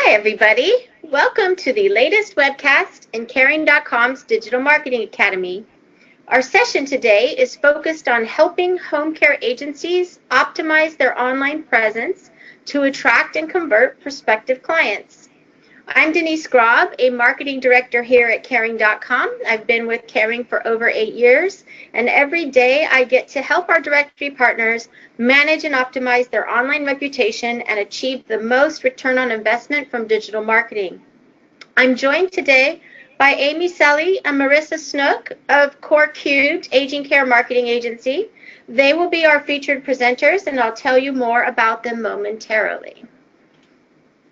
Hi, everybody. Welcome to the latest webcast in Caring.com's Digital Marketing Academy. Our session today is focused on helping home care agencies optimize their online presence to attract and convert prospective clients. I'm Denise Grob, a marketing director here at Caring.com. I've been with Caring for over 8 years, and every day I get to help our directory partners manage and optimize their online reputation and achieve the most return on investment from digital marketing. I'm joined today by Amy Selle and Marissa Snook of Core Cubed Aging Care Marketing Agency. They will be our featured presenters, and I'll tell you more about them momentarily.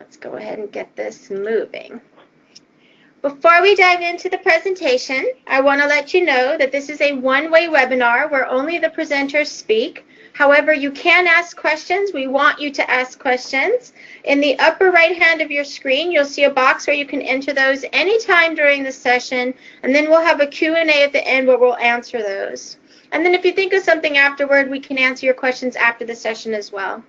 Let's go ahead and get this moving. Before we dive into the presentation, I want to let you know that this is a one-way webinar where only the presenters speak. However, you can ask questions. We want you to ask questions. In the upper right hand of your screen, you'll see a box where you can enter those anytime during the session, and then we'll have a Q&A at the end where we'll answer those. And then if you think of something afterward, we can answer your questions after the session as well.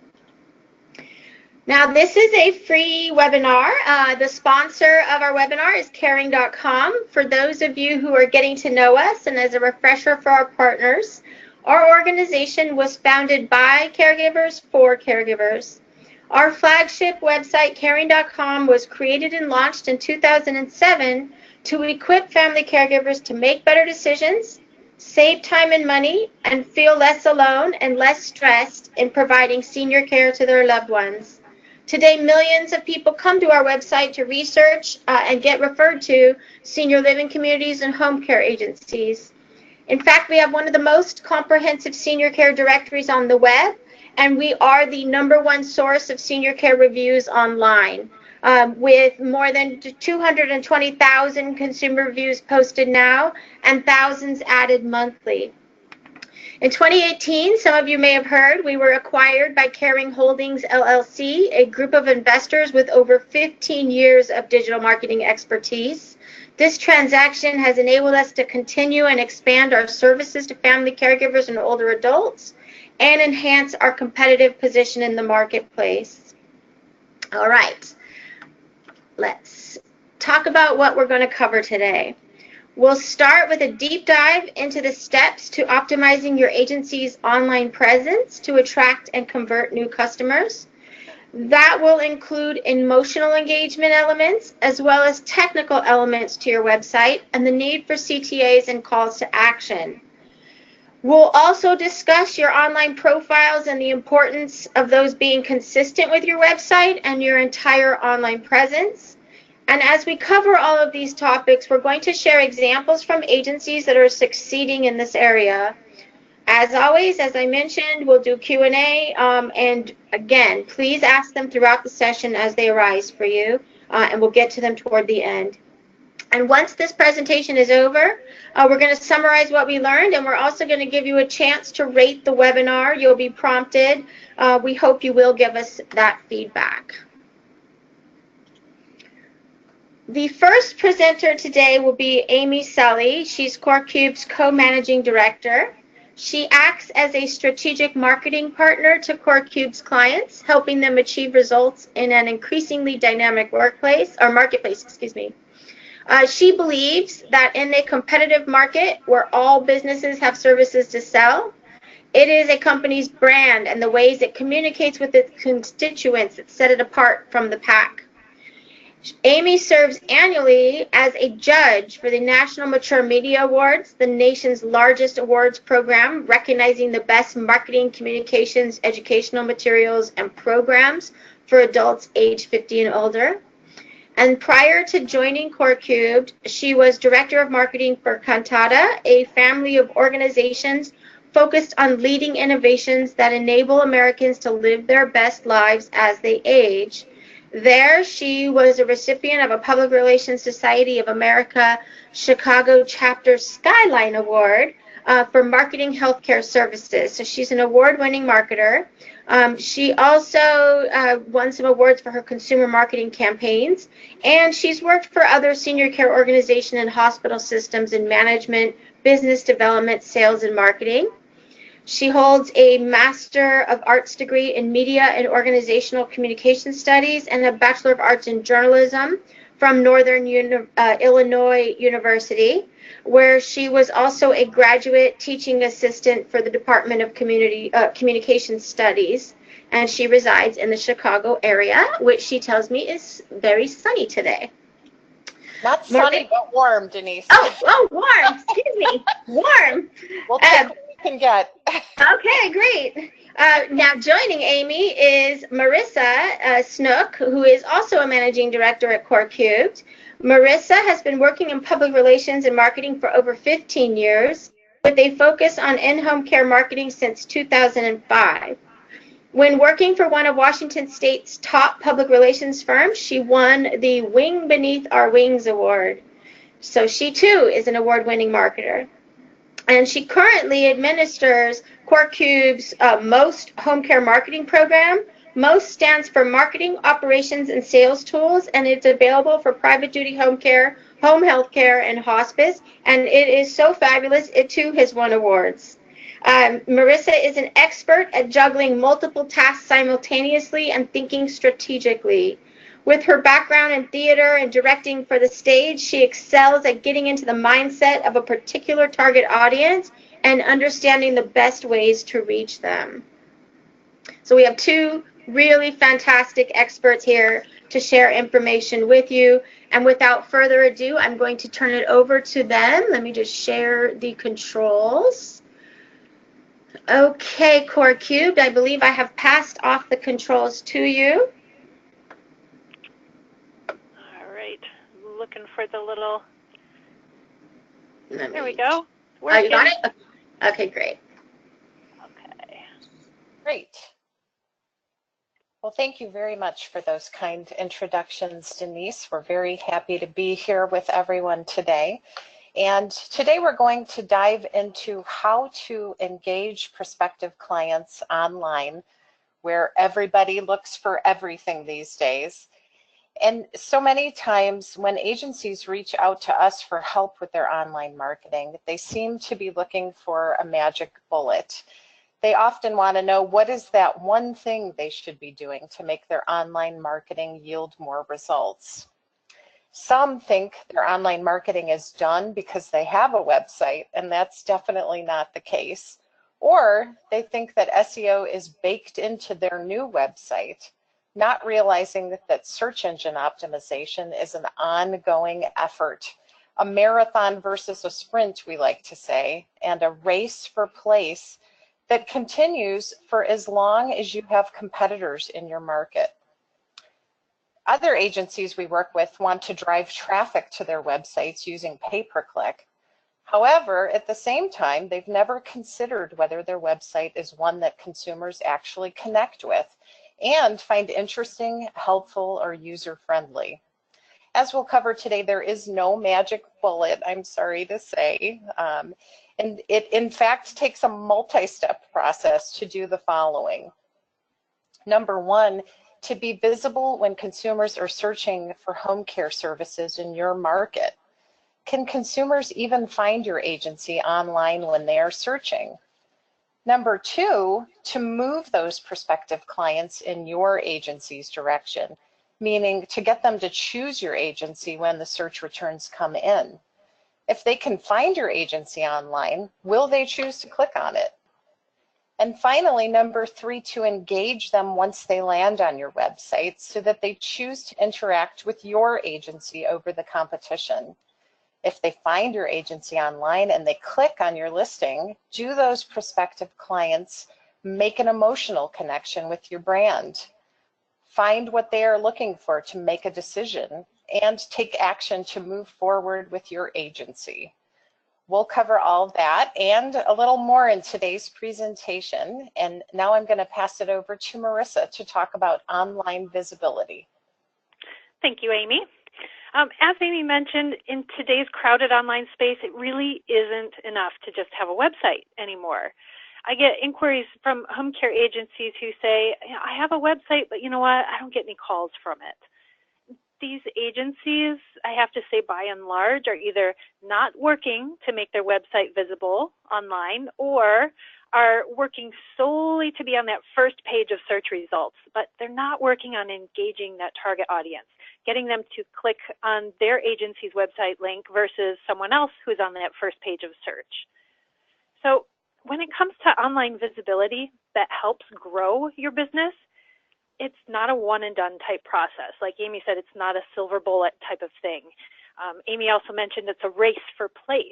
Now, this is a free webinar. The sponsor of our webinar is Caring.com. For those of you who are getting to know us, and as a refresher for our partners, our organization was founded by caregivers for caregivers. Our flagship website, Caring.com, was created and launched in 2007 to equip family caregivers to make better decisions, save time and money, and feel less alone and less stressed in providing senior care to their loved ones. Today, millions of people come to our website to research and get referred to senior living communities and home care agencies. In fact, we have one of the most comprehensive senior care directories on the web, and we are the #1 source of senior care reviews online, with more than 220,000 consumer reviews posted now and thousands added monthly. In 2018, some of you may have heard, we were acquired by Caring Holdings, LLC, a group of investors with over 15 years of digital marketing expertise. This transaction has enabled us to continue and expand our services to family caregivers and older adults and enhance our competitive position in the marketplace. All right, let's talk about what we're going to cover today. We'll start with a deep dive into the steps to optimizing your agency's online presence to attract and convert new customers. That will include emotional engagement elements as well as technical elements to your website and the need for CTAs and calls to action. We'll also discuss your online profiles and the importance of those being consistent with your website and your entire online presence. And as we cover all of these topics, we're going to share examples from agencies that are succeeding in this area. As always, as I mentioned, we'll do Q&A, and again, please ask them throughout the session as they arise for you, and we'll get to them toward the end. And once this presentation is over, we're going to summarize what we learned, and we're also going to give you a chance to rate the webinar. You'll be prompted. We hope you will give us that feedback. The first presenter today will be Amy Selle. She's Core Cube's co-managing director. She acts as a strategic marketing partner to Core Cube's clients, helping them achieve results in an increasingly dynamic marketplace. She believes that in a competitive market where all businesses have services to sell, it is a company's brand and the ways it communicates with its constituents that set it apart from the pack. Amy serves annually as a judge for the National Mature Media Awards, the nation's largest awards program, recognizing the best marketing, communications, educational materials, and programs for adults age 50 and older. And prior to joining Core Cubed, she was director of marketing for Cantata, a family of organizations focused on leading innovations that enable Americans to live their best lives as they age. There, she was a recipient of a Public Relations Society of America Chicago Chapter Skyline Award for marketing healthcare services. So she's an award-winning marketer. She also won some awards for her consumer marketing campaigns, and she's worked for other senior care organizations and hospital systems in management, business development, sales, and marketing. She holds a Master of Arts degree in Media and Organizational Communication Studies and a Bachelor of Arts in Journalism from Northern Illinois University, where she was also a graduate teaching assistant for the Department of Communication Studies. And she resides in the Chicago area, which she tells me is very sunny today. Not sunny, but warm, Denise. Oh, warm. Excuse me. Warm. We'll take what we can get. Okay, great. Now joining Amy is Marissa Snook, who is also a managing director at Core Cubed. Marissa has been working in public relations and marketing for over 15 years, with a focus on in-home care marketing since 2005. When working for one of Washington State's top public relations firms, she won the Wing Beneath Our Wings Award. So she too is an award-winning marketer. And she currently administers Core Cube's MOST home care marketing program. MOST stands for Marketing, Operations, and Sales Tools, and it's available for private duty home care, home health care, and hospice. And it is so fabulous, it too has won awards. Marissa is an expert at juggling multiple tasks simultaneously and thinking strategically. With her background in theater and directing for the stage, she excels at getting into the mindset of a particular target audience and understanding the best ways to reach them. So we have two really fantastic experts here to share information with you. And without further ado, I'm going to turn it over to them. Let me just share the controls. Okay, Core Cubed, I believe I have passed off the controls to you. All right, looking for the little, There we go. Oh, you got it? Okay, great. Okay. Great. Well, thank you very much for those kind introductions, Denise. We're very happy to be here with everyone today. And today we're going to dive into how to engage prospective clients online, where everybody looks for everything these days. And so many times when agencies reach out to us for help with their online marketing, they seem to be looking for a magic bullet. They often want to know what is that one thing they should be doing to make their online marketing yield more results. Some think their online marketing is done because they have a website, and that's definitely not the case. Or they think that SEO is baked into their new website, not realizing that search engine optimization is an ongoing effort, a marathon versus a sprint, we like to say, and a race for place that continues for as long as you have competitors in your market. Other agencies we work with want to drive traffic to their websites using pay-per-click. However, at the same time, they've never considered whether their website is one that consumers actually connect with and find interesting, helpful, or user-friendly. As we'll cover today, there is no magic bullet, I'm sorry to say. And it, in fact, takes a multi-step process to do the following. Number one, to be visible when consumers are searching for home care services in your market. Can consumers even find your agency online when they are searching? Number two, to move those prospective clients in your agency's direction, meaning to get them to choose your agency when the search returns come in. If they can find your agency online, will they choose to click on it? And finally, number three, to engage them once they land on your website so that they choose to interact with your agency over the competition. If they find your agency online and they click on your listing, do those prospective clients make an emotional connection with your brand? Find what they are looking for to make a decision and take action to move forward with your agency. We'll cover all that and a little more in today's presentation. And now I'm going to pass it over to Marissa to talk about online visibility. Thank you, Amy. As Amy mentioned, in today's crowded online space, it really isn't enough to just have a website anymore. I get inquiries from home care agencies who say, I have a website, but you know what, I don't get any calls from it. These agencies, I have to say by and large, are either not working to make their website visible online or are working solely to be on that first page of search results, but they're not working on engaging that target audience, getting them to click on their agency's website link versus someone else who's on that first page of search. So when it comes to online visibility that helps grow your business, it's not a one and done type process. Like Amy said, it's not a silver bullet type of thing. Amy also mentioned it's a race for place.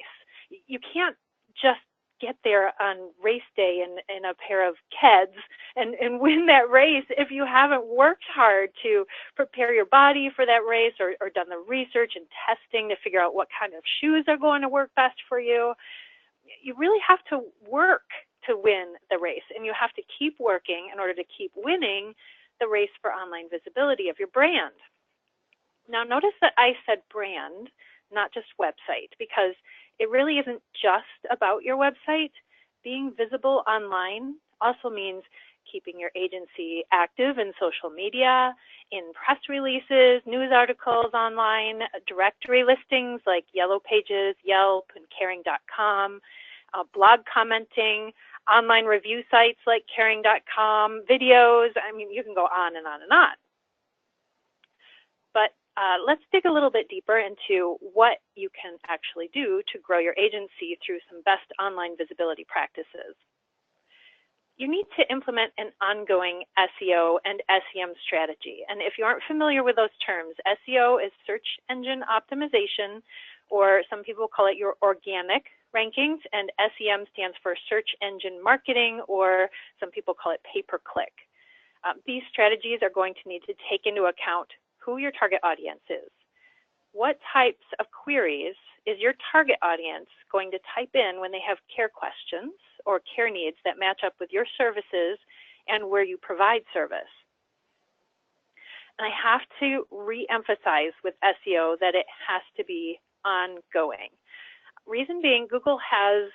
You can't just get there on race day in a pair of Keds and win that race if you haven't worked hard to prepare your body for that race or done the research and testing to figure out what kind of shoes are going to work best for you. You really have to work to win the race, and you have to keep working in order to keep winning the race for online visibility of your brand. Now notice that I said brand, not just website, because it really isn't just about your website. Being visible online also means keeping your agency active in social media, in press releases, news articles online, directory listings like Yellow Pages, Yelp, and Caring.com, blog commenting, online review sites like Caring.com, videos. I mean, you can go on and on and on. But let's dig a little bit deeper into what you can actually do to grow your agency through some best online visibility practices. You need to implement an ongoing SEO and SEM strategy. And if you aren't familiar with those terms, SEO is search engine optimization, or some people call it your organic rankings, and SEM stands for search engine marketing, or some people call it pay-per-click. These strategies are going to need to take into account who your target audience is. What types of queries is your target audience going to type in when they have care questions or care needs that match up with your services and where you provide service? And I have to re-emphasize with SEO that it has to be ongoing. Reason being, Google has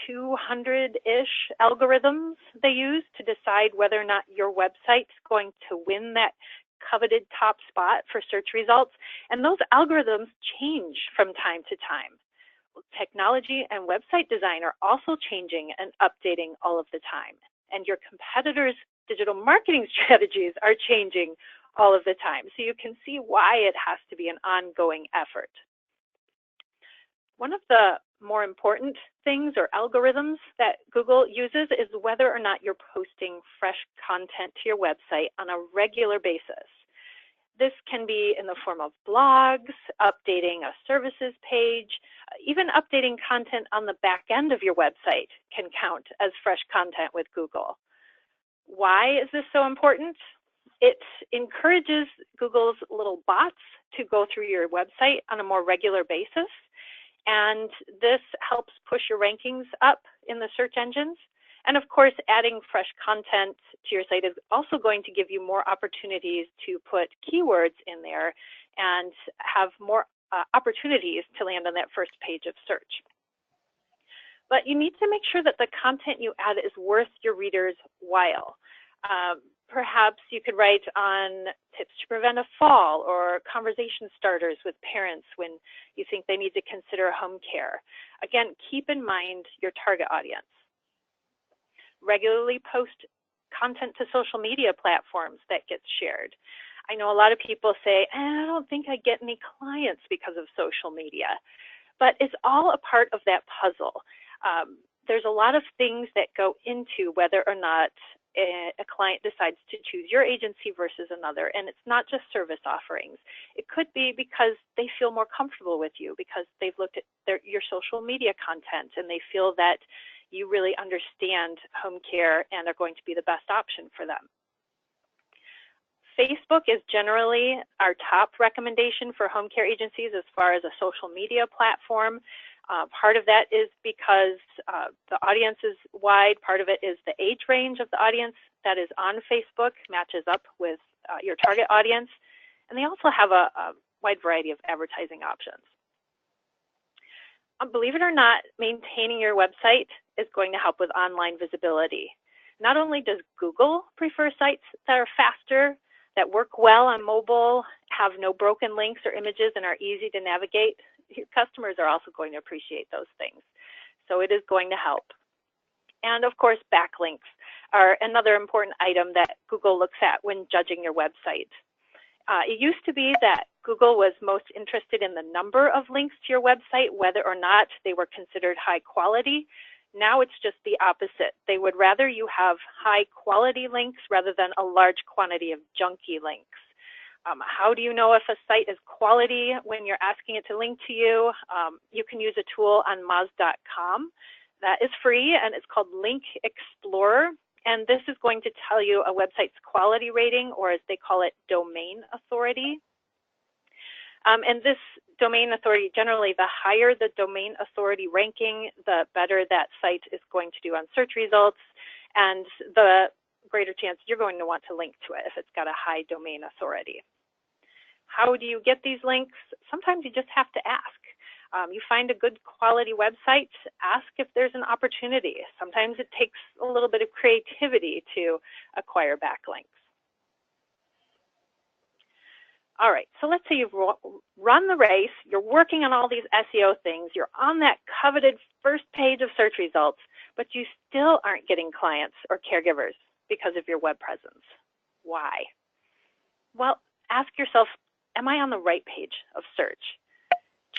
200-ish algorithms they use to decide whether or not your website's going to win that coveted top spot for search results, and those algorithms change from time to time. Technology and website design are also changing and updating all of the time, and your competitors' digital marketing strategies are changing all of the time. So you can see why it has to be an ongoing effort. One of the more important things or algorithms that Google uses is whether or not you're posting fresh content to your website on a regular basis. This can be in the form of blogs, updating a services page, even updating content on the back end of your website can count as fresh content with Google. Why is this so important? It encourages Google's little bots to go through your website on a more regular basis. And this helps push your rankings up in the search engines. And of course, adding fresh content to your site is also going to give you more opportunities to put keywords in there and have more opportunities to land on that first page of search. But you need to make sure that the content you add is worth your readers' while. Perhaps you could write on tips to prevent a fall or conversation starters with parents when you think they need to consider home care. Again, keep in mind your target audience. Regularly post content to social media platforms that gets shared. I know a lot of people say, I don't think I get any clients because of social media, but it's all a part of that puzzle. There's a lot of things that go into whether or not a client decides to choose your agency versus another, and it's not just service offerings. It could be because they feel more comfortable with you because they've looked at your social media content and they feel that you really understand home care and are going to be the best option for them. Facebook is generally our top recommendation for home care agencies as far as a social media platform. Part of that is because the audience is wide. Part of it is the age range of the audience that is on Facebook matches up with your target audience. And they also have a wide variety of advertising options. Believe it or not, maintaining your website is going to help with online visibility. Not only does Google prefer sites that are faster, that work well on mobile, have no broken links or images, and are easy to navigate, your customers are also going to appreciate those things. So it is going to help. And of course, backlinks are another important item that Google looks at when judging your website. It used to be that Google was most interested in the number of links to your website, whether or not they were considered high quality. Now it's just the opposite. They would rather you have high quality links rather than a large quantity of junky links. How do you know if a site is quality when you're asking it to link to you? You can use a tool on moz.com that is free, and it's called Link Explorer. And this is going to tell you a website's quality rating, or as they call it, domain authority. And this domain authority, generally, the higher the domain authority ranking, the better that site is going to do on search results, and the greater chance you're going to want to link to it if it's got a high domain authority. How do you get these links? Sometimes you just have to ask. You find a good quality website, ask if there's an opportunity. Sometimes it takes a little bit of creativity to acquire backlinks. All right, so let's say you've run the race, you're working on all these SEO things, you're on that coveted first page of search results, but you still aren't getting clients or caregivers because of your web presence. Why? Well, ask yourself, am I on the right page of search?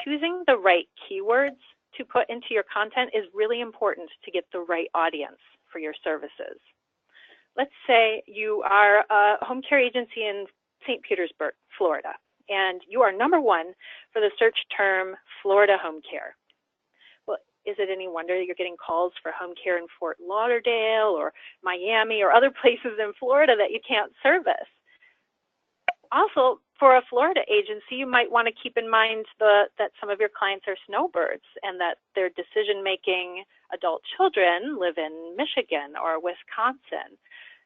Choosing the right keywords to put into your content is really important to get the right audience for your services. Let's say you are a home care agency in St. Petersburg, Florida, and you are #1 for the search term Florida home care. Well, is it any wonder you're getting calls for home care in Fort Lauderdale or Miami or other places in Florida that you can't service? Also, for a Florida agency, you might want to keep in mind that some of your clients are snowbirds and that their decision-making adult children live in Michigan or Wisconsin.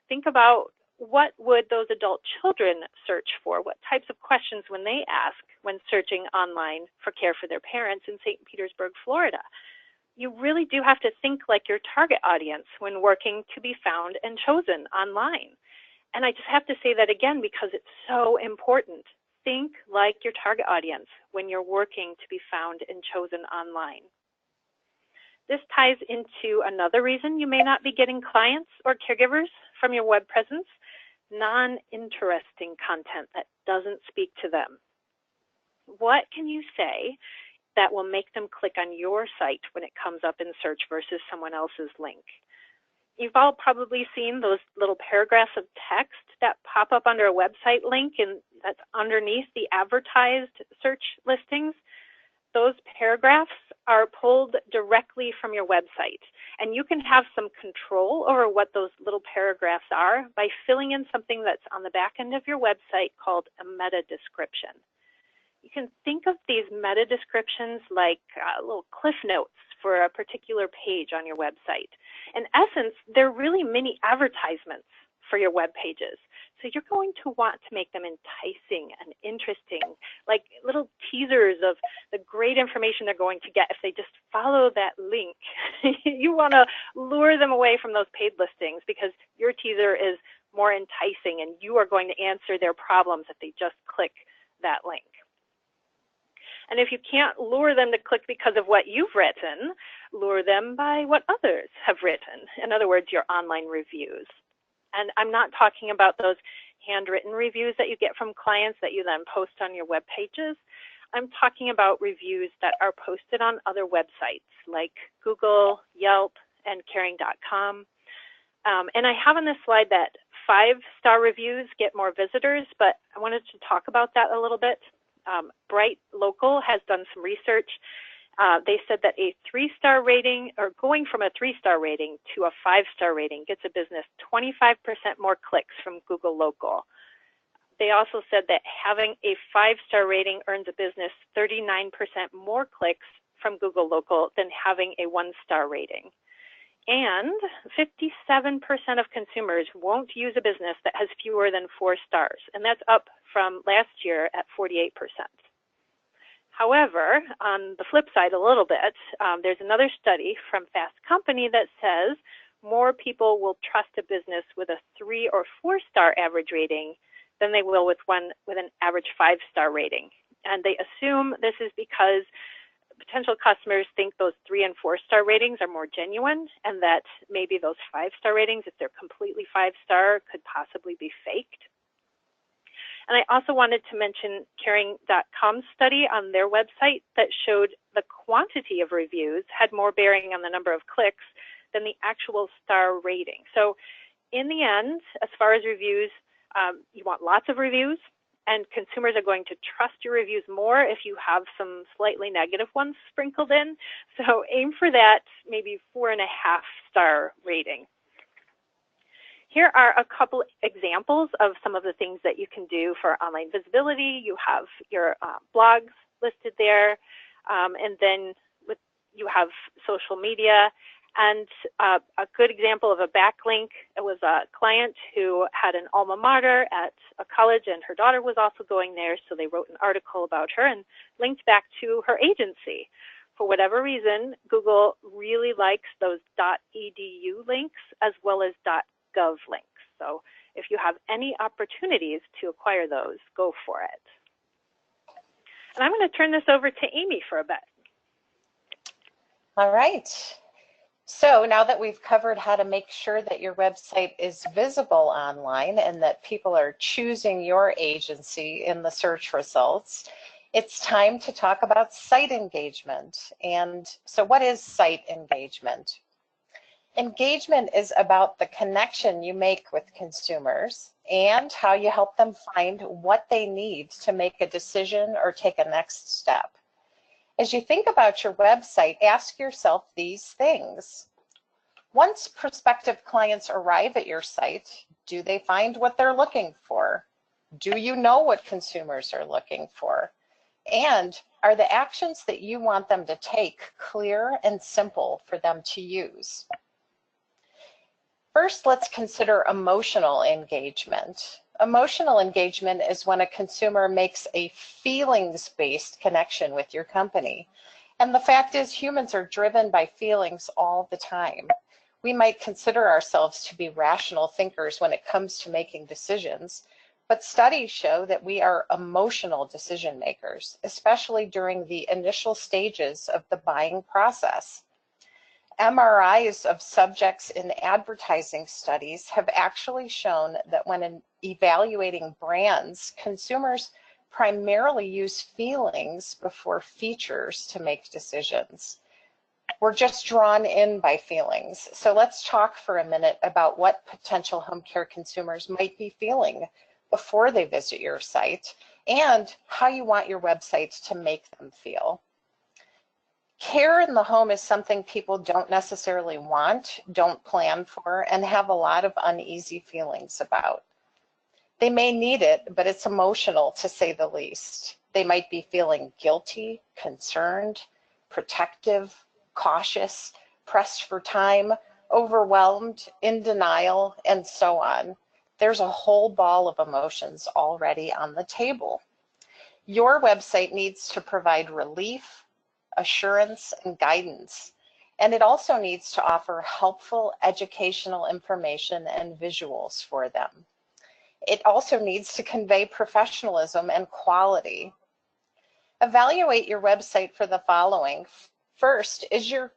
Think about what would those adult children search for? What types of questions when they ask when searching online for care for their parents in St. Petersburg, Florida? You really do have to think like your target audience when working to be found and chosen online. And I just have to say that again because it's so important. Think like your target audience when you're working to be found and chosen online. This ties into another reason you may not be getting clients or caregivers from your web presence: non-interesting content that doesn't speak to them. What can you say that will make them click on your site when it comes up in search versus someone else's link? You've all probably seen those little paragraphs of text that pop up under a website link and that's underneath the advertised search listings. Those paragraphs are pulled directly from your website, and you can have some control over what those little paragraphs are by filling in something that's on the back end of your website called a meta description. You can think of these meta descriptions like little cliff notes for a particular page on your website. In essence, they're really mini advertisements for your web pages. So you're going to want to make them enticing and interesting, like little teasers of the great information they're going to get if they just follow that link. You want to lure them away from those paid listings because your teaser is more enticing and you are going to answer their problems if they just click that link. And if you can't lure them to click because of what you've written, lure them by what others have written. In other words, your online reviews. And I'm not talking about those handwritten reviews that you get from clients that you then post on your web pages. I'm talking about reviews that are posted on other websites like Google, Yelp, and caring.com. And I have on this slide that 5-star reviews get more visitors, but I wanted to talk about that a little bit. Bright Local has done some research. They said that a 3-star rating, or going from a 3-star rating to a 5-star rating, gets a business 25% more clicks from Google Local. They also said that having a 5-star rating earns a business 39% more clicks from Google Local than having a 1-star rating. And 57% of consumers won't use a business that has fewer than 4 stars, and that's up from last year at 48%. However, on the flip side a little bit, there's another study from Fast Company that says more people will trust a business with a 3- or 4-star average rating than they will with one with an average 5-star rating. And they assume this is because potential customers think those 3- and 4-star ratings are more genuine, and that maybe those 5-star ratings, if they're completely 5-star, could possibly be faked. And I also wanted to mention Caring.com's study on their website that showed the quantity of reviews had more bearing on the number of clicks than the actual star rating. So in the end, as far as reviews, you want lots of reviews, and consumers are going to trust your reviews more if you have some slightly negative ones sprinkled in. So aim for that maybe 4.5-star rating. Here are a couple examples of some of the things that you can do for online visibility. You have your blogs listed there, and then you have social media. And a good example of a backlink, it was a client who had an alma mater at a college, and her daughter was also going there, so they wrote an article about her and linked back to her agency. For whatever reason, Google really likes those .edu links as well as .gov links. So if you have any opportunities to acquire those, go for it. And I'm going to turn this over to Amy for a bit. All right. So now that we've covered how to make sure that your website is visible online and that people are choosing your agency in the search results, it's time to talk about site engagement. And so what is site engagement? Engagement is about the connection you make with consumers and how you help them find what they need to make a decision or take a next step. As you think about your website, ask yourself these things. Once prospective clients arrive at your site, do they find what they're looking for? Do you know what consumers are looking for? And are the actions that you want them to take clear and simple for them to use? First, let's consider emotional engagement. Emotional engagement is when a consumer makes a feelings-based connection with your company. And the fact is, humans are driven by feelings all the time. We might consider ourselves to be rational thinkers when it comes to making decisions, but studies show that we are emotional decision makers, especially during the initial stages of the buying process. MRIs of subjects in advertising studies have actually shown that when evaluating brands, consumers primarily use feelings before features to make decisions. We're just drawn in by feelings. So let's talk for a minute about what potential home care consumers might be feeling before they visit your site and how you want your website to make them feel. Care in the home is something people don't necessarily want, don't plan for, and have a lot of uneasy feelings about. They may need it, but it's emotional to say the least. They might be feeling guilty, concerned, protective, cautious, pressed for time, overwhelmed, in denial, and so on. There's a whole ball of emotions already on the table. Your website needs to provide relief, assurance, and guidance. And it also needs to offer helpful educational information and visuals for them. It also needs to convey professionalism and quality. Evaluate your website for the following. First, is your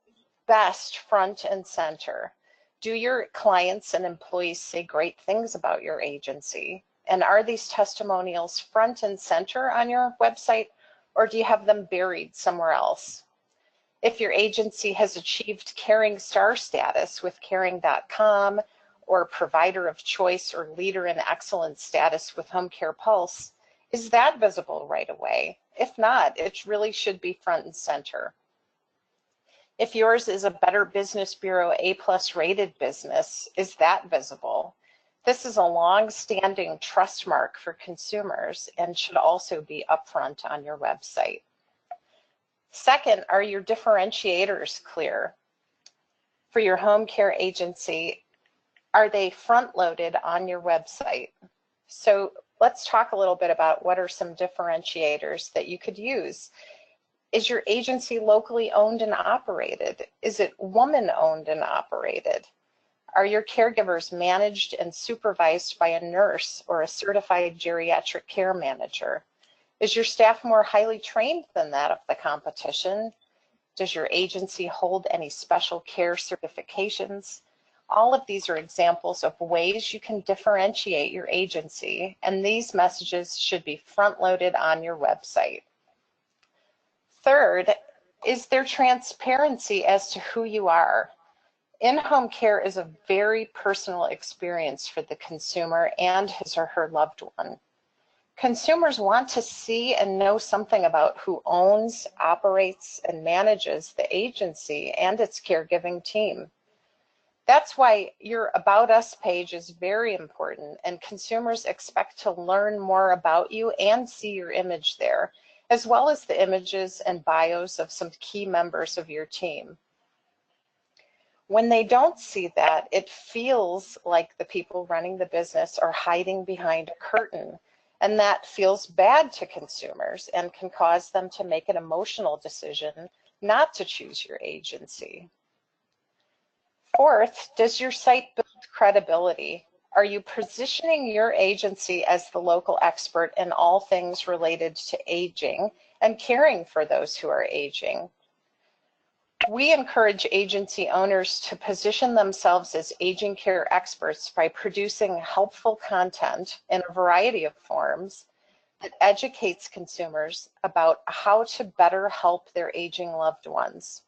best front and center? Do your clients and employees say great things about your agency? And are these testimonials front and center on your website, or do you have them buried somewhere else? If your agency has achieved Caring Star status with Caring.com or Provider of Choice or Leader in Excellence status with Home Care Pulse, is that visible right away? If not, it really should be front and center. If yours is a Better Business Bureau A+ rated business, is that visible? This is a long-standing trust mark for consumers and should also be upfront on your website. Second, are your differentiators clear? For your home care agency, are they front-loaded on your website? So let's talk a little bit about what are some differentiators that you could use. Is your agency locally owned and operated? Is it woman-owned and operated? Are your caregivers managed and supervised by a nurse or a certified geriatric care manager? Is your staff more highly trained than that of the competition? Does your agency hold any special care certifications? All of these are examples of ways you can differentiate your agency, and these messages should be front-loaded on your website. Third, is there transparency as to who you are? In-home care is a very personal experience for the consumer and his or her loved one. Consumers want to see and know something about who owns, operates, and manages the agency and its caregiving team. That's why your About Us page is very important, and consumers expect to learn more about you and see your image there, as well as the images and bios of some key members of your team. When they don't see that, it feels like the people running the business are hiding behind a curtain, and that feels bad to consumers and can cause them to make an emotional decision not to choose your agency. Fourth, does your site build credibility? Are you positioning your agency as the local expert in all things related to aging and caring for those who are aging? We encourage agency owners to position themselves as aging care experts by producing helpful content in a variety of forms that educates consumers about how to better help their aging loved ones.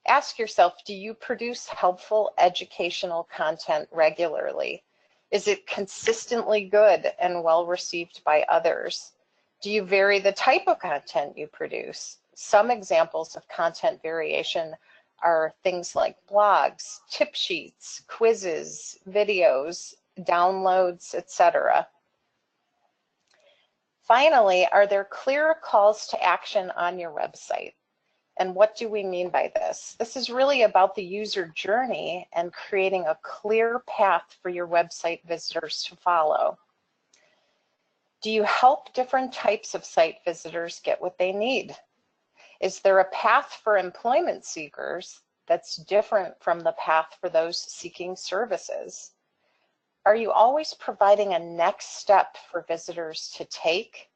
Ask yourself, do you produce helpful educational content regularly? Is it consistently good and well received by others? Do you vary the type of content you produce? Some examples of content variation are things like blogs, tip sheets, quizzes, videos, downloads, etc. Finally, are there clear calls to action on your website? And what do we mean by this? This is really about the user journey and creating a clear path for your website visitors to follow. Do you help different types of site visitors get what they need? Is there a path for employment seekers that's different from the path for those seeking services? Are you always providing a next step for visitors to take?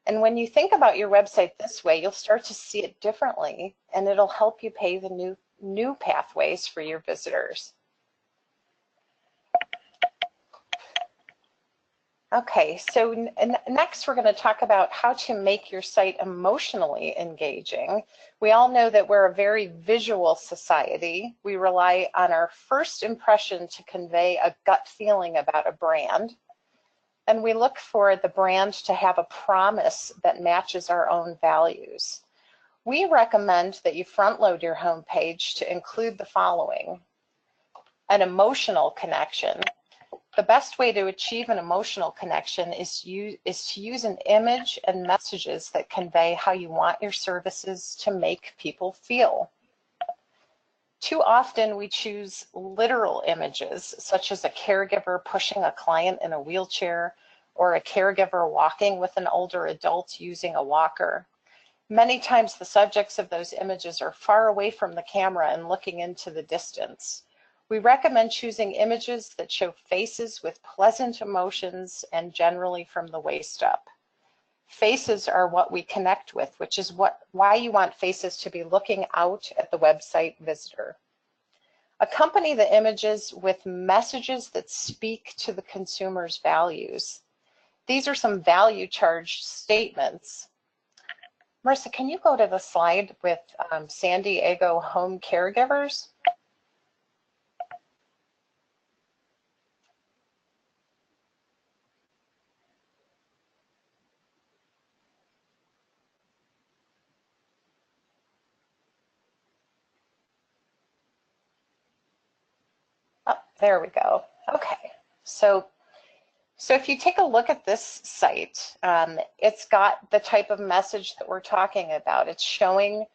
And when you think about your website this way, you'll start to see it differently, and it'll help you pave the new pathways for your visitors. Okay, so next we're going to talk about how to make your site emotionally engaging. We all know that we're a very visual society. We rely on our first impression to convey a gut feeling about a brand. And we look for the brand to have a promise that matches our own values. We recommend that you front load your homepage to include the following: an emotional connection. The best way to achieve an emotional connection is to use an image and messages that convey how you want your services to make people feel. Too often we choose literal images, such as a caregiver pushing a client in a wheelchair or a caregiver walking with an older adult using a walker. Many times the subjects of those images are far away from the camera and looking into the distance. We recommend choosing images that show faces with pleasant emotions and generally from the waist up. Faces are what we connect with, which is why you want faces to be looking out at the website visitor. Accompany the images with messages that speak to the consumer's values. These are some value charged statements. Marissa, can you go to the slide with San Diego home caregivers? Oh, there we go. Okay, so if you take a look at this site, it's got the type of message that we're talking about. It's showing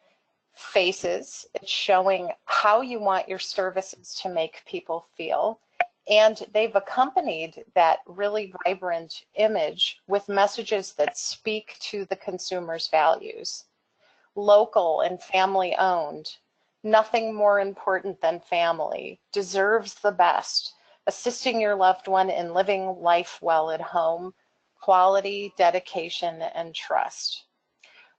faces, it's showing how you want your services to make people feel, and they've accompanied that really vibrant image with messages that speak to the consumer's values. Local and family owned, nothing more important than family, deserves the best, assisting your loved one in living life well at home, quality, dedication, and trust.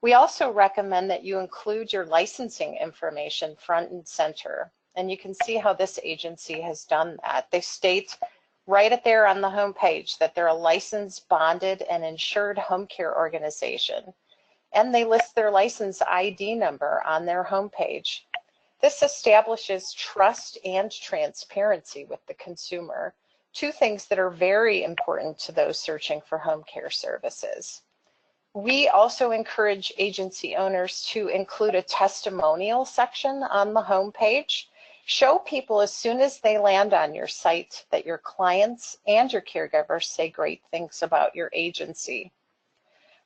We also recommend that you include your licensing information front and center. And you can see how this agency has done that. They state right there on the home page that they're a licensed, bonded, and insured home care organization. And they list their license ID number on their home page. This establishes trust and transparency with the consumer, two things that are very important to those searching for home care services. We also encourage agency owners to include a testimonial section on the home page. Show people as soon as they land on your site that your clients and your caregivers say great things about your agency.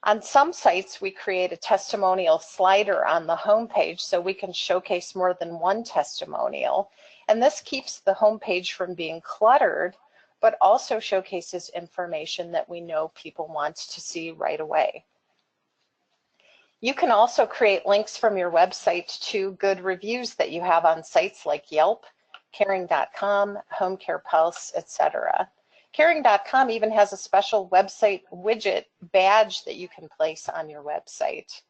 On some sites, we create a testimonial slider on the home page so we can showcase more than one testimonial. And this keeps the home page from being cluttered, but also showcases information that we know people want to see right away. You can also create links from your website to good reviews that you have on sites like Yelp, Caring.com, Home Care Pulse, etc. Caring.com even has a special website widget badge that you can place on your website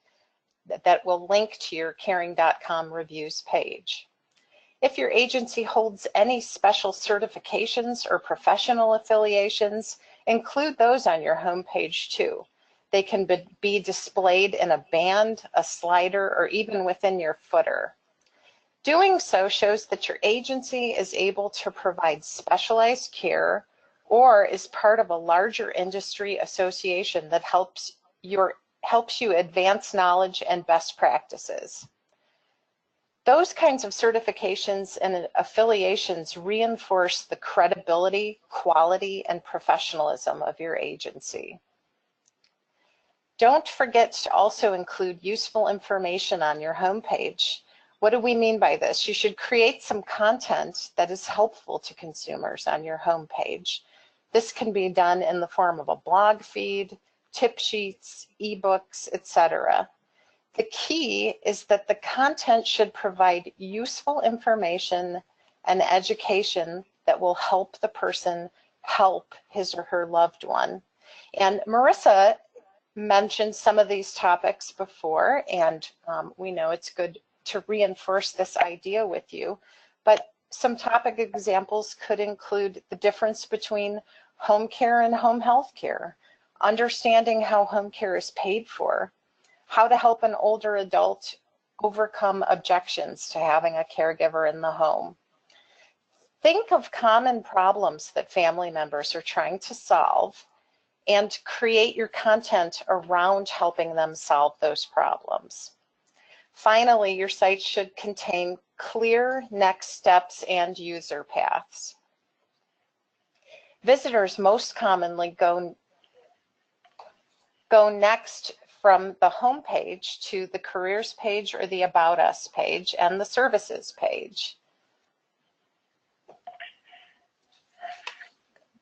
that will link to your Caring.com reviews page. If your agency holds any special certifications or professional affiliations, include those on your homepage too. They can be displayed in a band, a slider, or even within your footer. Doing so shows that your agency is able to provide specialized care or is part of a larger industry association that helps you advance knowledge and best practices. Those kinds of certifications and affiliations reinforce the credibility, quality, and professionalism of your agency. Don't forget to also include useful information on your homepage. What do we mean by this? You should create some content that is helpful to consumers on your homepage. This can be done in the form of a blog feed, tip sheets, ebooks, etc. The key is that the content should provide useful information and education that will help the person help his or her loved one. And Marissa mentioned some of these topics before, and we know it's good to reinforce this idea with you, but some topic examples could include the difference between home care and home health care, understanding how home care is paid for, how to help an older adult overcome objections to having a caregiver in the home. Think of common problems that family members are trying to solve and create your content around helping them solve those problems. Finally, your site should contain clear next steps and user paths. Visitors most commonly go next from the home page to the careers page or the About Us page and the services page.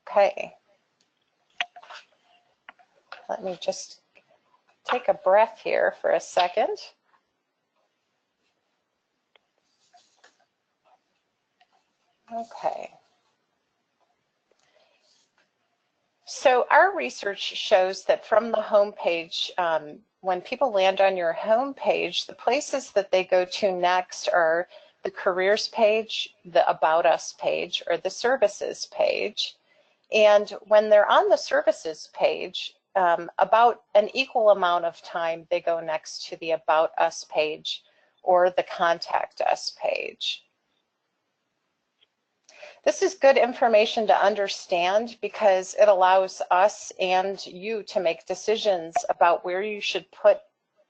Okay. Let me just take a breath here for a second. Okay. So our research shows that from the home page, when people land on your home page, the places that they go to next are the careers page, the About Us page, or the services page. And when they're on the services page, about an equal amount of time they go next to the About Us page or the Contact Us page. This is good information to understand because it allows us and you to make decisions about where you should put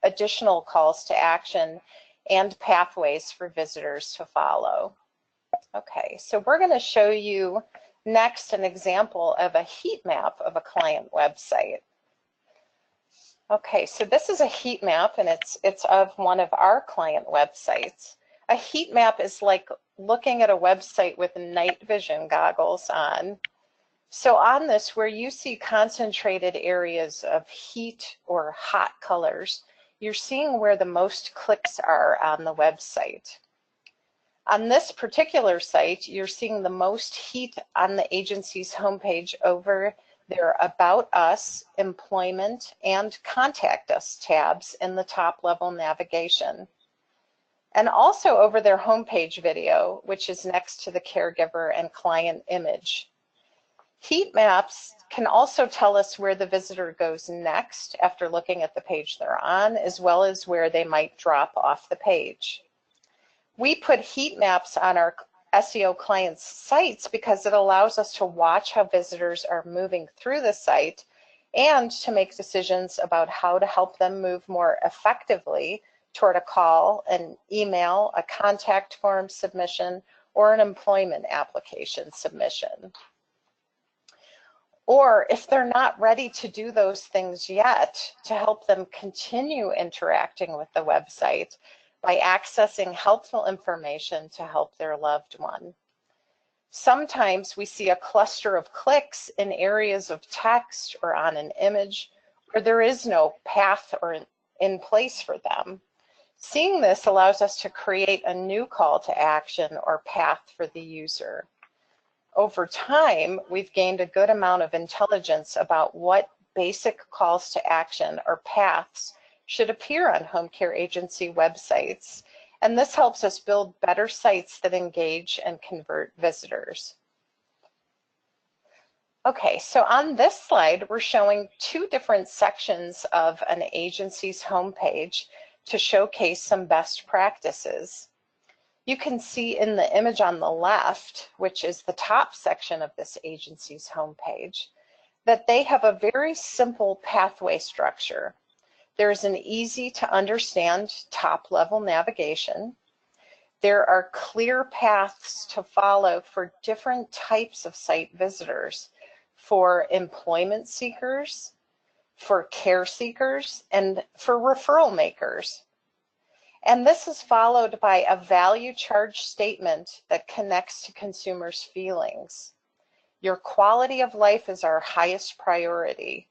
additional calls to action and pathways for visitors to follow. Okay, so we're going to show you next an example of a heat map of a client website. Okay, so this is a heat map and it's of one of our client websites. A heat map is like looking at a website with night vision goggles on. So on this, where you see concentrated areas of heat or hot colors, you're seeing where the most clicks are on the website. On this particular site, you're seeing the most heat on the agency's homepage over There are About Us, Employment, and Contact Us tabs in the top level navigation. And also over their homepage video, which is next to the caregiver and client image. Heat maps can also tell us where the visitor goes next after looking at the page they're on, as well as where they might drop off the page. We put heat maps on our SEO clients' sites because it allows us to watch how visitors are moving through the site and to make decisions about how to help them move more effectively toward a call, an email, a contact form submission, or an employment application submission. Or if they're not ready to do those things yet, to help them continue interacting with the website by accessing helpful information to help their loved one. Sometimes we see a cluster of clicks in areas of text or on an image where there is no path or in place for them. Seeing this allows us to create a new call to action or path for the user. Over time, we've gained a good amount of intelligence about what basic calls to action or paths should appear on home care agency websites, and this helps us build better sites that engage and convert visitors. Okay, so on this slide, we're showing two different sections of an agency's homepage to showcase some best practices. You can see in the image on the left, which is the top section of this agency's homepage, that they have a very simple pathway structure. There's an easy to understand top level navigation. There are clear paths to follow for different types of site visitors, for employment seekers, for care seekers, and for referral makers. And this is followed by a value charge statement that connects to consumers' feelings. Your quality of life is our highest priority,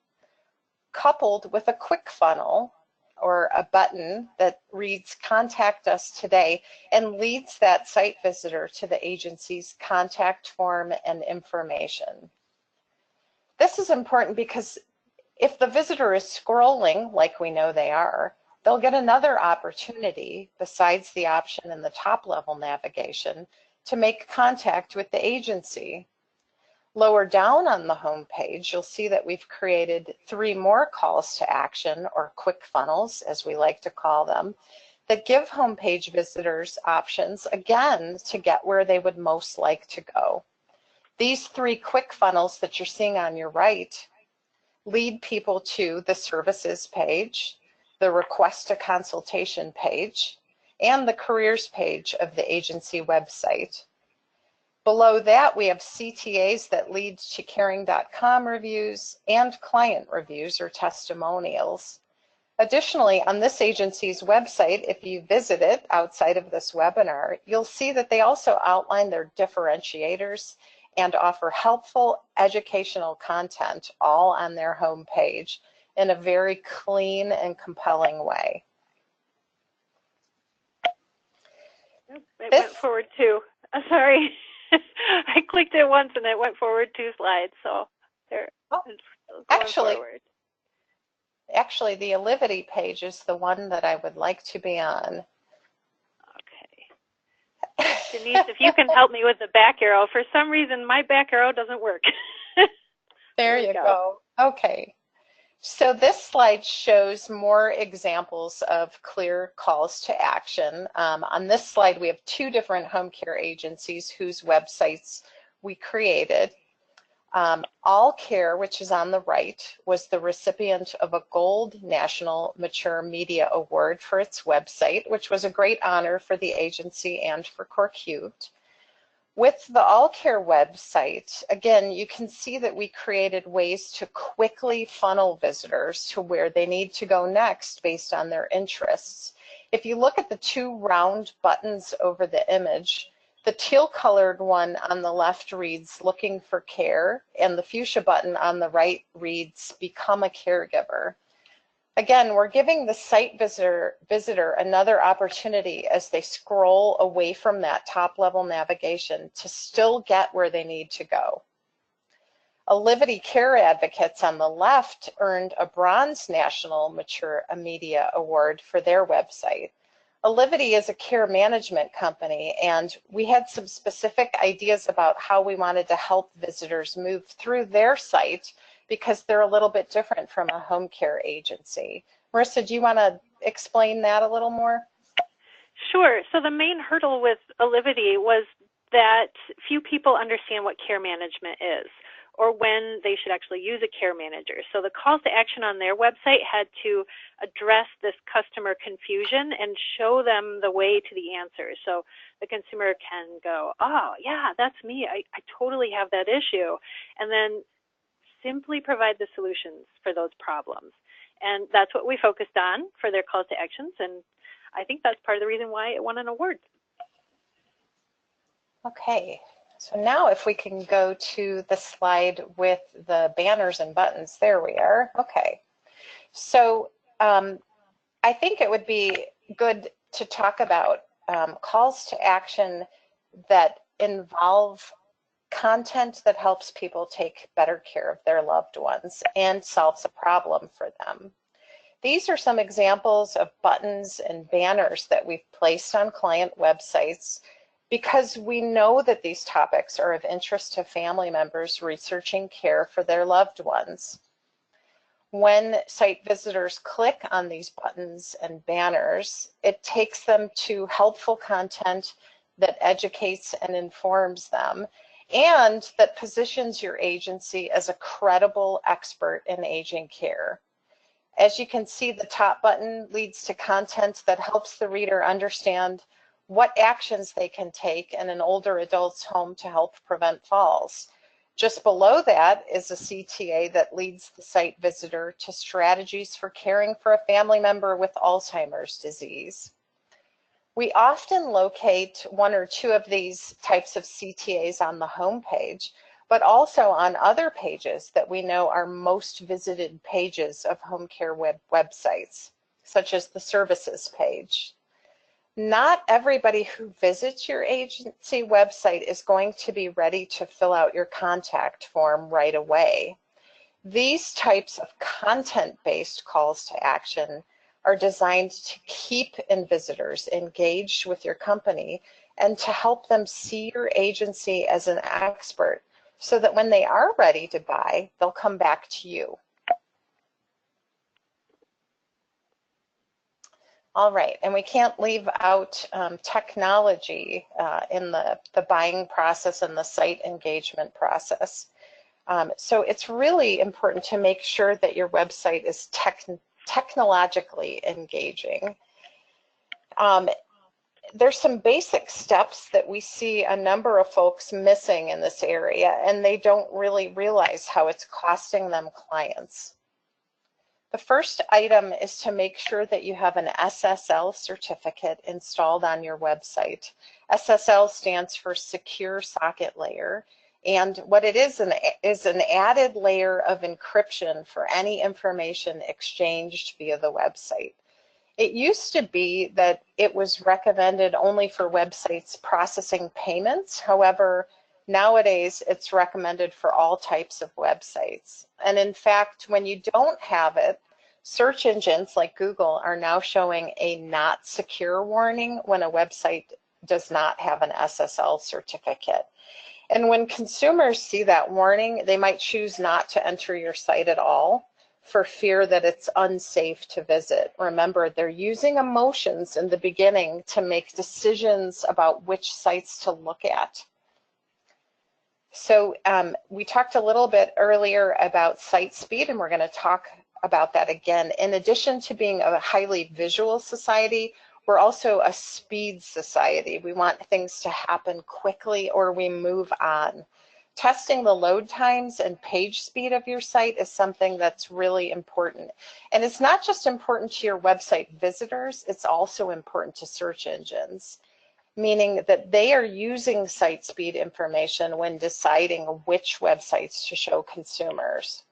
coupled with a quick funnel or a button that reads Contact Us Today and leads that site visitor to the agency's contact form and information. This is important because if the visitor is scrolling, like we know they are, they'll get another opportunity besides the option in the top level navigation to make contact with the agency. Lower down on the home page, you'll see that we've created 3 more calls to action, or quick funnels, as we like to call them, that give homepage visitors options, again, to get where they would most like to go. These 3 quick funnels that you're seeing on your right lead people to the services page, the request a consultation page, and the careers page of the agency website. Below that, we have CTAs that lead to caring.com reviews and client reviews or testimonials. Additionally, on this agency's website, if you visit it outside of this webinar, you'll see that they also outline their differentiators and offer helpful educational content all on their homepage in a very clean and compelling way. It went forward too. Sorry. I clicked it once and it went forward 2 slides, so there. Oh, actually, the Olivity page is the one that I would like to be on. Okay. Denise, if you can help me with the back arrow. For some reason, my back arrow doesn't work. There you go. Okay. So this slide shows more examples of clear calls to action. On this slide, we have 2 different home care agencies whose websites we created. All Care, which is on the right, was the recipient of a Gold National Mature Media Award for its website, which was a great honor for the agency and for CoreCute. With the All Care website, again, you can see that we created ways to quickly funnel visitors to where they need to go next based on their interests. If you look at the 2 round buttons over the image, the teal colored one on the left reads Looking for Care, and the fuchsia button on the right reads Become a Caregiver. Again, we're giving the site visitor another opportunity as they scroll away from that top level navigation to still get where they need to go. Alivity Care Advocates on the left earned a Bronze National Mature Media Award for their website. Alivity is a care management company, and we had some specific ideas about how we wanted to help visitors move through their site because they're a little bit different from a home care agency. Marissa, do you want to explain that a little more? Sure. So the main hurdle with Alivity was that few people understand what care management is, or when they should actually use a care manager. So the calls to action on their website had to address this customer confusion and show them the way to the answer. So the consumer can go, oh, yeah, that's me. I totally have that issue. And then simply provide the solutions for those problems. And that's what we focused on for their calls to actions. And I think that's part of the reason why it won an award. Okay. So now if we can go to the slide with the banners and buttons, there we are. Okay. So I think it would be good to talk about calls to action that involve content that helps people take better care of their loved ones and solves a problem for them. These are some examples of buttons and banners that we've placed on client websites because we know that these topics are of interest to family members researching care for their loved ones. When site visitors click on these buttons and banners, it takes them to helpful content that educates and informs them, and that positions your agency as a credible expert in aging care. As you can see, the top button leads to content that helps the reader understand what actions they can take in an older adult's home to help prevent falls. Just below that is a CTA that leads the site visitor to strategies for caring for a family member with Alzheimer's disease. We often locate one or two of these types of CTAs on the home page, but also on other pages that we know are most visited pages of home care websites, such as the services page. Not everybody who visits your agency website is going to be ready to fill out your contact form right away. These types of content-based calls to action are designed to keep visitors engaged with your company and to help them see your agency as an expert so that when they are ready to buy, they'll come back to you. All right, and we can't leave out technology in the buying process and the site engagement process. So it's really important to make sure that your website is technologically engaging. There's some basic steps that we see a number of folks missing in this area, and they don't really realize how it's costing them clients. The first item is to make sure that you have an SSL certificate installed on your website. SSL stands for Secure Socket Layer, and what it is an added layer of encryption for any information exchanged via the website. It used to be that it was recommended only for websites processing payments. However, nowadays it's recommended for all types of websites. And in fact, when you don't have it, search engines like Google are now showing a not secure warning when a website does not have an SSL certificate. And when consumers see that warning, they might choose not to enter your site at all for fear that it's unsafe to visit. Remember, they're using emotions in the beginning to make decisions about which sites to look at. So we talked a little bit earlier about site speed, and we're going to talk about that again. In addition to being a highly visual society, we're also a speed society. We want things to happen quickly or we move on. Testing the load times and page speed of your site is something that's really important. And it's not just important to your website visitors, it's also important to search engines, meaning that they are using site speed information when deciding which websites to show consumers.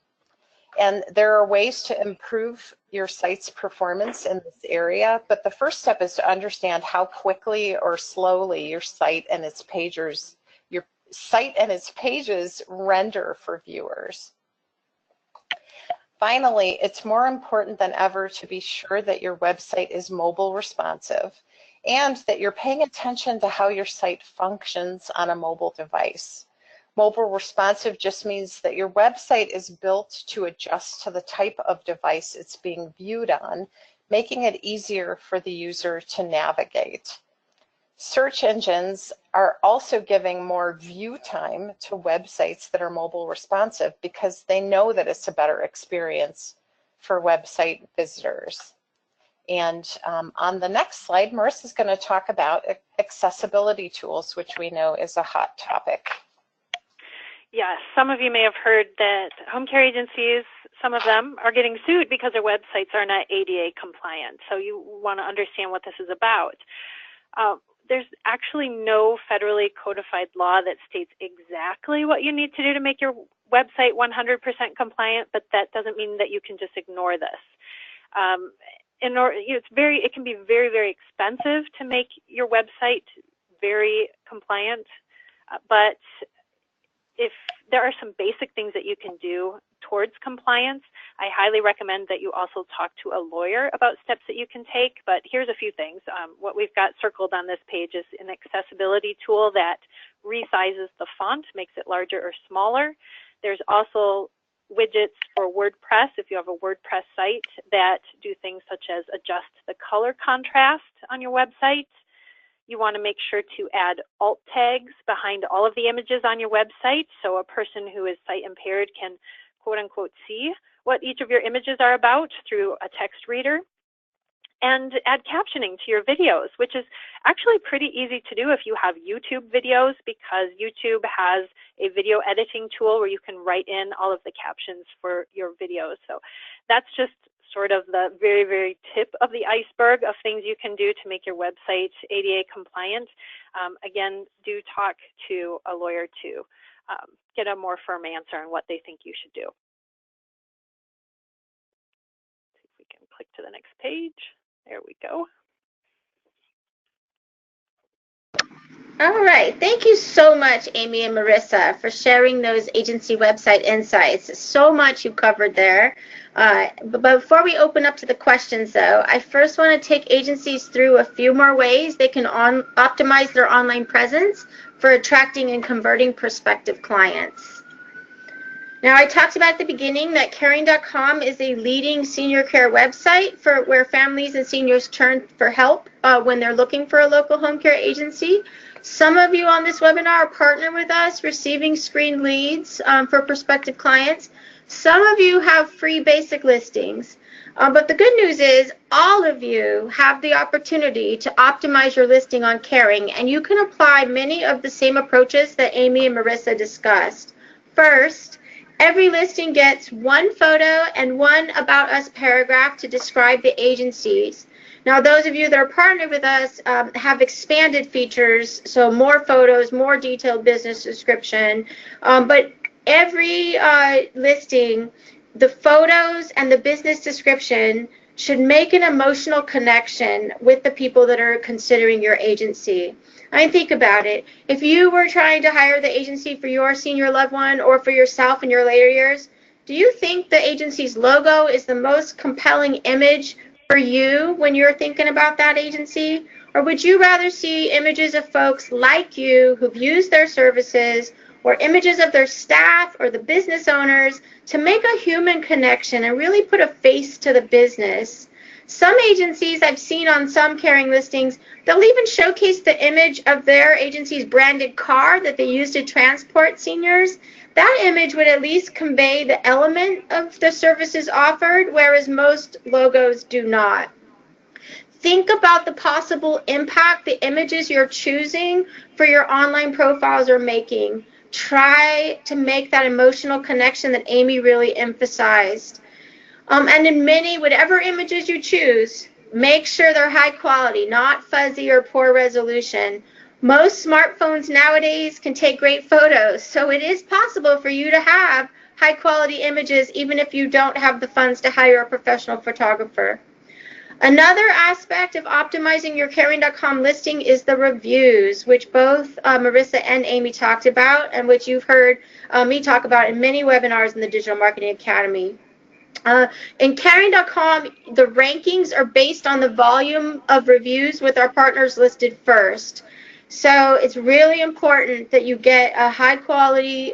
And there are ways to improve your site's performance in this area, but the first step is to understand how quickly or slowly your site and its pages site and its pages render for viewers. Finally, it's more important than ever to be sure that your website is mobile responsive and that you're paying attention to how your site functions on a mobile device. Mobile responsive just means that your website is built to adjust to the type of device it's being viewed on, making it easier for the user to navigate. Search engines are also giving more view time to websites that are mobile responsive because they know that it's a better experience for website visitors. And on the next slide, Marissa is going to talk about accessibility tools, which we know is a hot topic. Yes, some of you may have heard that home care agencies, some of them are getting sued because their websites are not ADA compliant. So you want to understand what this is about. There's actually no federally codified law that states exactly what you need to do to make your website 100% compliant, but that doesn't mean that you can just ignore this. It can be very, very expensive to make your website very compliant, but if there are some basic things that you can do towards compliance, I highly recommend that you also talk to a lawyer about steps that you can take. But here's a few things. What we've got circled on this page is an accessibility tool that resizes the font, makes it larger or smaller. There's also widgets for WordPress, if you have a WordPress site, that do things such as adjust the color contrast on your website. You want to make sure to add alt tags behind all of the images on your website so a person who is sight impaired can quote unquote see what each of your images are about through a text reader. And add captioning to your videos, which is actually pretty easy to do if you have YouTube videos, because YouTube has a video editing tool where you can write in all of the captions for your videos. So that's just sort of the very, very tip of the iceberg of things you can do to make your website ADA compliant. Again, do talk to a lawyer to get a more firm answer on what they think you should do. See if we can click to the next page. There we go. All right. Thank you so much, Amy and Marissa, for sharing those agency website insights. So much you covered there. But before we open up to the questions, though, I first want to take agencies through a few more ways they can optimize their online presence for attracting and converting prospective clients. Now, I talked about at the beginning that Caring.com is a leading senior care website for where families and seniors turn for help when they're looking for a local home care agency. Some of you on this webinar are partner with us, receiving screened leads for prospective clients. Some of you have free basic listings. But the good news is all of you have the opportunity to optimize your listing on Caring, and you can apply many of the same approaches that Amy and Marissa discussed. First, every listing gets one photo and one About Us paragraph to describe the agencies. Now, those of you that are partnered with us have expanded features, so more photos, more detailed business description. But every listing, the photos and the business description should make an emotional connection with the people that are considering your agency. I mean, think about it. If you were trying to hire the agency for your senior loved one or for yourself in your later years, do you think the agency's logo is the most compelling image for you when you're thinking about that agency? Or would you rather see images of folks like you who've used their services, or images of their staff or the business owners to make a human connection and really put a face to the business? Some agencies I've seen on some Caring listings, they'll even showcase the image of their agency's branded car that they use to transport seniors. That image would at least convey the element of the services offered, whereas most logos do not. Think about the possible impact the images you're choosing for your online profiles are making. Try to make that emotional connection that Amy really emphasized. And in whatever images you choose, make sure they're high quality, not fuzzy or poor resolution. Most smartphones nowadays can take great photos, so it is possible for you to have high quality images even if you don't have the funds to hire a professional photographer. Another aspect of optimizing your Caring.com listing is the reviews, which both Marissa and Amy talked about, and which you've heard me talk about in many webinars in the Digital Marketing Academy. In Caring.com, the rankings are based on the volume of reviews with our partners listed first. So it's really important that you get a high quantity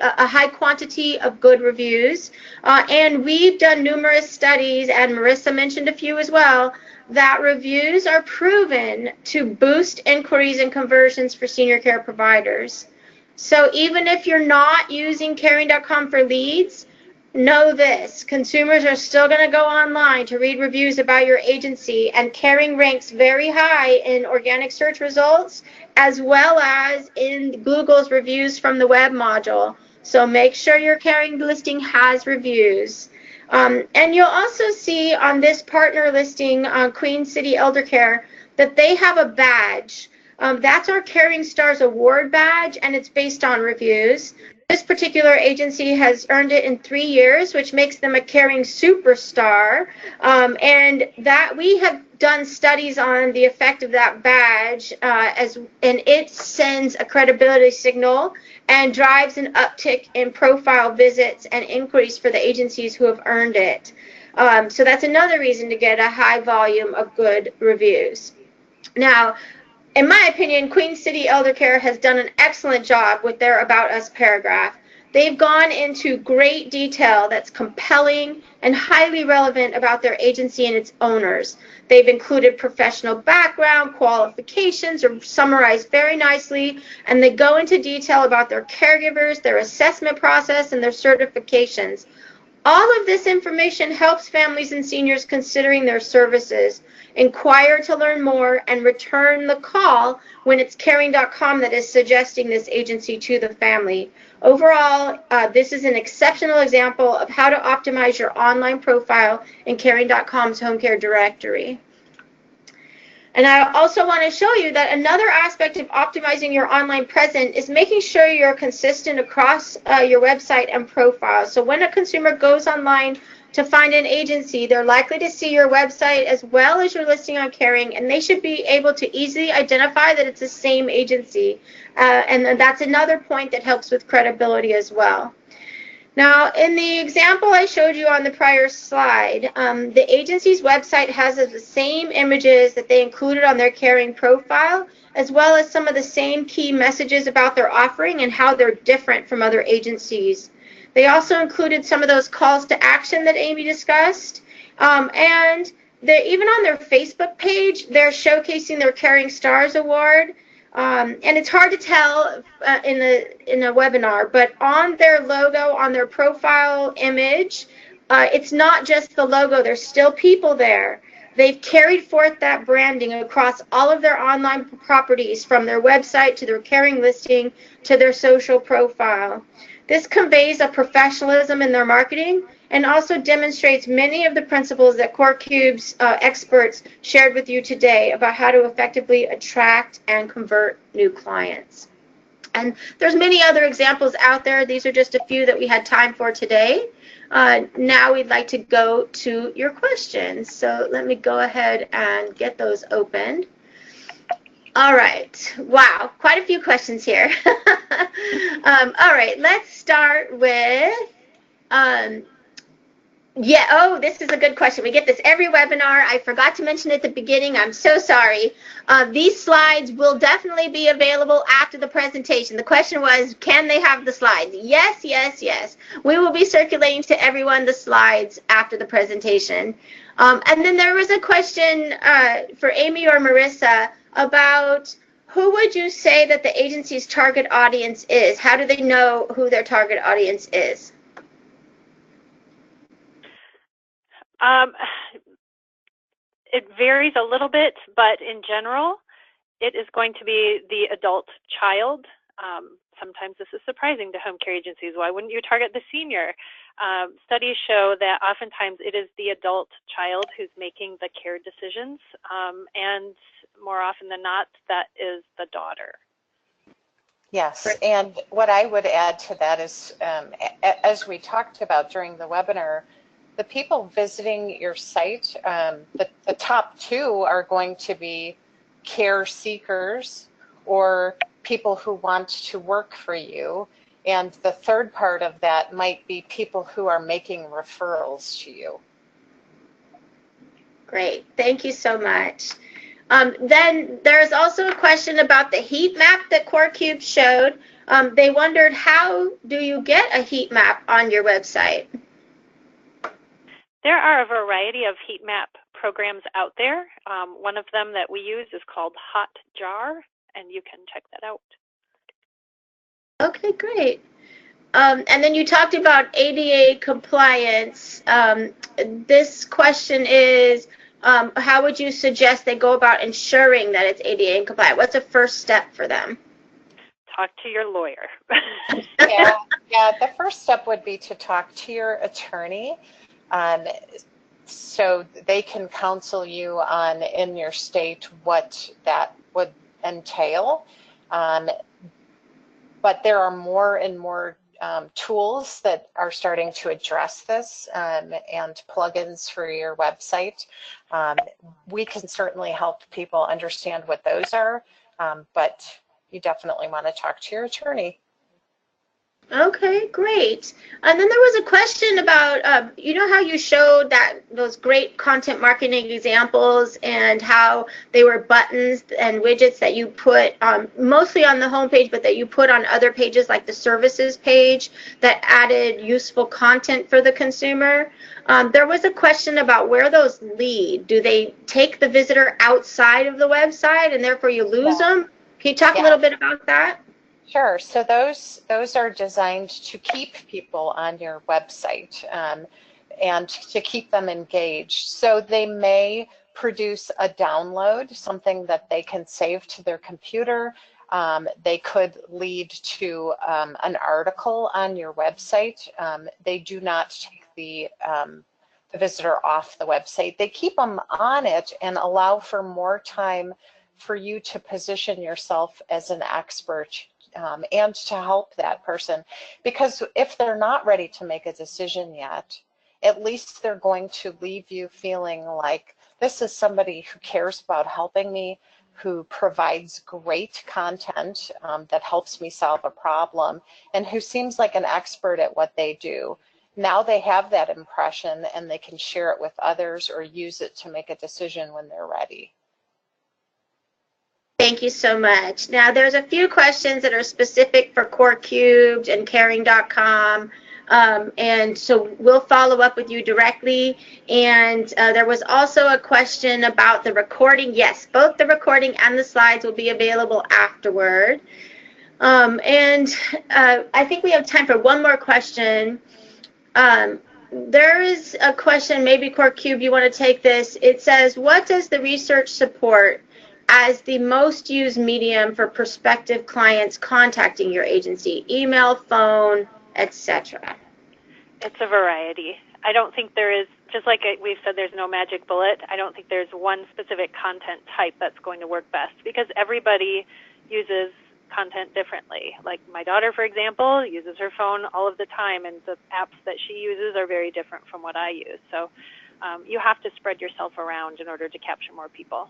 of good reviews. And we've done numerous studies, and Marissa mentioned a few as well, that reviews are proven to boost inquiries and conversions for senior care providers. So even if you're not using Caring.com for leads, know this: consumers are still going to go online to read reviews about your agency, and Caring ranks very high in organic search results as well as in Google's reviews from the web module. So make sure your Caring listing has reviews. And you'll also see on this partner listing on Queen City Elder Care that they have a badge. That's our Caring Stars Award badge, and it's based on reviews. This particular agency has earned it in 3 years, which makes them a Caring superstar. And that we have done studies on the effect of that badge, and it sends a credibility signal and drives an uptick in profile visits and inquiries for the agencies who have earned it. So that's another reason to get a high volume of good reviews. Now, in my opinion, Queen City Elder Care has done an excellent job with their About Us paragraph. They've gone into great detail that's compelling and highly relevant about their agency and its owners. They've included professional background, qualifications, are summarized very nicely, and they go into detail about their caregivers, their assessment process, and their certifications. All of this information helps families and seniors considering their services. Inquire to learn more and return the call when it's Caring.com that is suggesting this agency to the family. Overall, this is an exceptional example of how to optimize your online profile in Caring.com's home care directory. And I also want to show you that another aspect of optimizing your online presence is making sure you're consistent across your website and profile. So when a consumer goes online to find an agency, they're likely to see your website as well as your listing on Caring, and they should be able to easily identify that it's the same agency. And that's another point that helps with credibility as well. Now, in the example I showed you on the prior slide, the agency's website has the same images that they included on their Caring profile, as well as some of the same key messages about their offering and how they're different from other agencies. They also included some of those calls to action that Amy discussed, and even on their Facebook page, they're showcasing their Caring Stars Award. And it's hard to tell in a webinar, but on their logo, on their profile image, it's not just the logo. There's still people there. They've carried forth that branding across all of their online properties, from their website to their Caring listing to their social profile. This conveys a professionalism in their marketing and also demonstrates many of the principles that CoreCube's experts shared with you today about how to effectively attract and convert new clients. And there's many other examples out there. These are just a few that we had time for today. Now we'd like to go to your questions. So let me go ahead and get those opened. All right. Wow, quite a few questions here. All right, let's start with, this is a good question. We get this every webinar. I forgot to mention at the beginning. I'm so sorry. These slides will definitely be available after the presentation. The question was, can they have the slides? Yes, yes, yes. We will be circulating to everyone the slides after the presentation. And then there was a question for Amy or Marissa about, who would you say that the agency's target audience is? How do they know who their target audience is? It varies a little bit, but in general, it is going to be the adult child. Sometimes this is surprising to home care agencies. Why wouldn't you target the senior? Studies show that oftentimes it is the adult child who's making the care decisions, and more often than not, that is the daughter. Yes, and what I would add to that is, as we talked about during the webinar, the people visiting your site, the top two are going to be care seekers or people who want to work for you. And the third part of that might be people who are making referrals to you. Great. Thank you so much. Then there's also a question about the heat map that CoreCube showed. They wondered, how do you get a heat map on your website? There are a variety of heat map programs out there. One of them that we use is called Hotjar, and you can check that out. Okay, great. And then you talked about ADA compliance. This question is, how would you suggest they go about ensuring that it's ADA compliant? What's the first step for them? Talk to your lawyer. Yeah, the first step would be to talk to your attorney, so they can counsel you on, in your state, what that would entail. But there are more and more tools that are starting to address this, and plugins for your website. We can certainly help people understand what those are, but you definitely want to talk to your attorney. Okay, great. And then there was a question about, you know how you showed those great content marketing examples and how they were buttons and widgets that you put mostly on the homepage, but that you put on other pages like the services page that added useful content for the consumer. There was a question about where those lead. Do they take the visitor outside of the website and therefore you lose them? Can you talk a little bit about that? Sure. So those are designed to keep people on your website, and to keep them engaged. So they may produce a download, something that they can save to their computer. They could lead to an article on your website. They do not take the visitor off the website. They keep them on it and allow for more time for you to position yourself as an expert, and to help that person. Because if they're not ready to make a decision yet, at least they're going to leave you feeling like this is somebody who cares about helping me, who provides great content that helps me solve a problem, and who seems like an expert at what they do. Now they have that impression and they can share it with others or use it to make a decision when they're ready. Thank you so much. Now, there's a few questions that are specific for CoreCubed and Caring.com, and so we'll follow up with you directly. And there was also a question about the recording. Yes, both the recording and the slides will be available afterward. And I think we have time for one more question. There is a question, maybe CoreCube, you want to take this. It says, what does the research support as the most used medium for prospective clients contacting your agency? Email, phone, etc. It's a variety. I don't think there is, just like we've said, there's no magic bullet. I don't think there's one specific content type that's going to work best, because everybody uses content differently. Like my daughter, for example, uses her phone all of the time, and the apps that she uses are very different from what I use. So you have to spread yourself around in order to capture more people.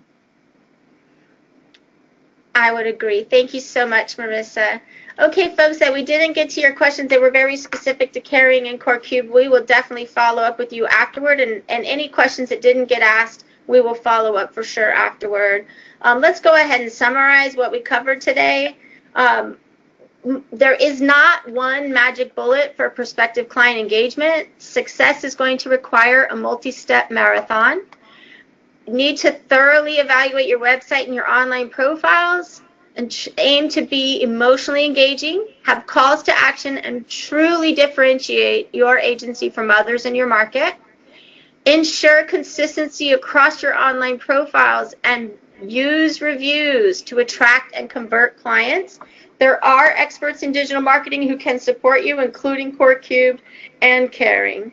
I would agree. Thank you so much, Marissa. Okay, folks, that we didn't get to your questions. They were very specific to Caring and CoreCube. We will definitely follow up with you afterward, and any questions that didn't get asked, we will follow up for sure afterward. Let's go ahead and summarize what we covered today. There is not one magic bullet for prospective client engagement. Success is going to require a multi-step marathon. Need to thoroughly evaluate your website and your online profiles, and aim to be emotionally engaging, have calls to action, and truly differentiate your agency from others in your market. Ensure consistency across your online profiles and use reviews to attract and convert clients. There are experts in digital marketing who can support you, including CoreCube and Caring.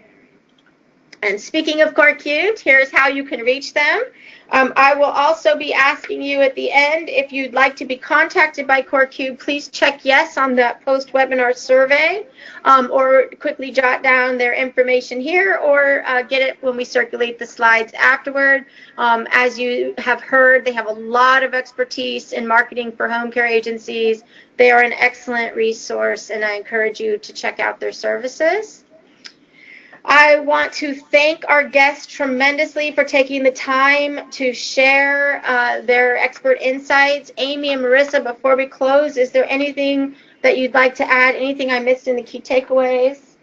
And speaking of Core Cubed, here's how you can reach them. I will also be asking you at the end, if you'd like to be contacted by Core Cube, please check yes on that post-webinar survey, or quickly jot down their information here, or get it when we circulate the slides afterward. As you have heard, they have a lot of expertise in marketing for home care agencies. They are an excellent resource, and I encourage you to check out their services. I want to thank our guests tremendously for taking the time to share their expert insights. Amy and Marissa, before we close, is there anything that you'd like to add? Anything I missed in the key takeaways?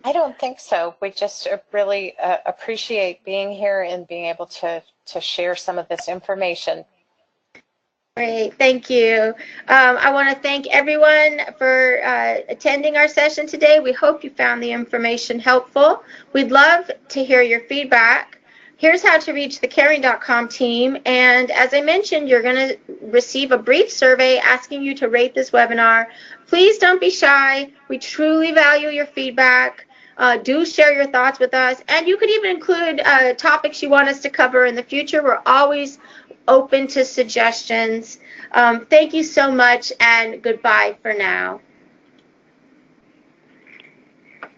I don't think so. We just really appreciate being here and being able to share some of this information. Great, thank you. I want to thank everyone for attending our session today. We hope you found the information helpful. We'd love to hear your feedback. Here's how to reach the Caring.com team. And as I mentioned, you're going to receive a brief survey asking you to rate this webinar. Please don't be shy. We truly value your feedback. Do share your thoughts with us. And you could even include topics you want us to cover in the future. We're always open to suggestions. Thank you so much, and goodbye for now.